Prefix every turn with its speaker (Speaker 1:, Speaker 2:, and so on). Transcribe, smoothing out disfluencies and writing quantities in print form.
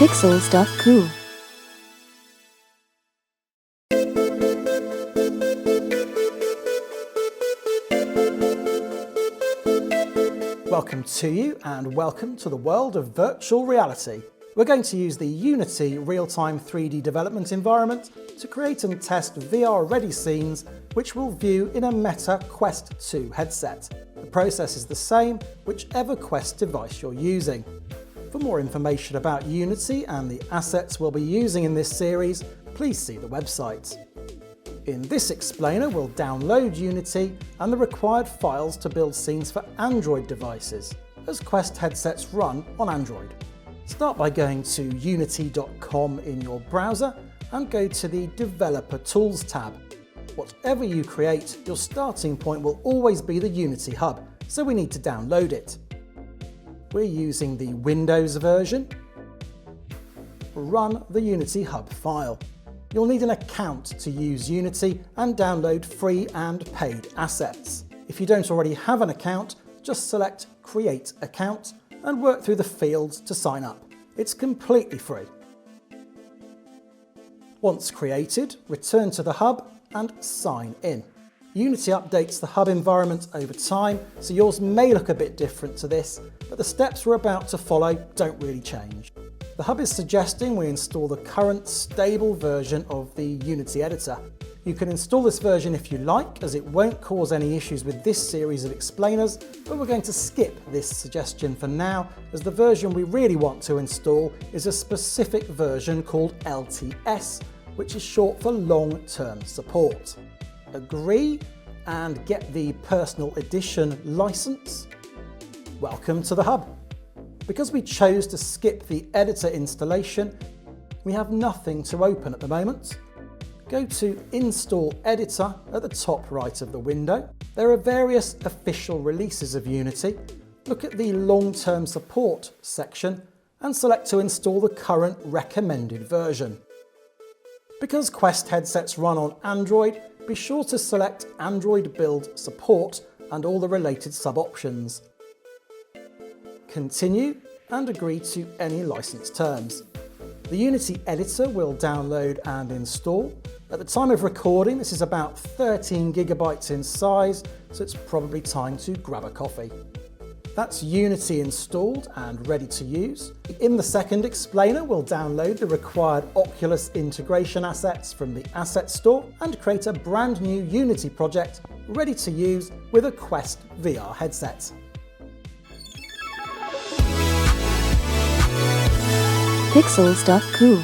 Speaker 1: Pixels.cool.
Speaker 2: Welcome to you and welcome to the world of virtual reality. We're going to use the Unity real-time 3D development environment to create and test VR-ready scenes which we'll view in a Meta Quest 2 headset. The process is the same whichever Quest device you're using. For more information about Unity and the assets we'll be using in this series, please see the website. In this explainer, we'll download Unity and the required files to build scenes for Android devices, as Quest headsets run on Android. Start by going to unity.com in your browser and go to the Developer Tools tab. Whatever you create, your starting point will always be the Unity Hub, so we need to download it. We're using the Windows version. Run the Unity Hub file. You'll need an account to use Unity and download free and paid assets. If you don't already have an account, just select Create Account and work through the fields to sign up. It's completely free. Once created, return to the Hub and sign in. Unity updates the Hub environment over time, so yours may look a bit different to this, but the steps we're about to follow don't really change. The Hub is suggesting we install the current stable version of the Unity editor. You can install this version if you like, as it won't cause any issues with this series of explainers, but we're going to skip this suggestion for now, as the version we really want to install is a specific version called LTS, which is short for long-term support. Agree and get the Personal Edition license. Welcome to the Hub. Because we chose to skip the editor installation, we have nothing to open at the moment. Go to Install Editor at the top right of the window. There are various official releases of Unity. Look at the Long-Term Support section and select to install the current recommended version. Because Quest headsets run on Android, be sure to select Android Build Support and all the related sub-options. Continue and agree to any license terms. The Unity editor will download and install. At the time of recording, this is about 13 gigabytes in size, so it's probably time to grab a coffee. That's Unity installed and ready to use. In the second explainer, we'll download the required Oculus integration assets from the Asset Store and create a brand new Unity project ready to use with a Quest VR headset.
Speaker 1: Pixels.cool.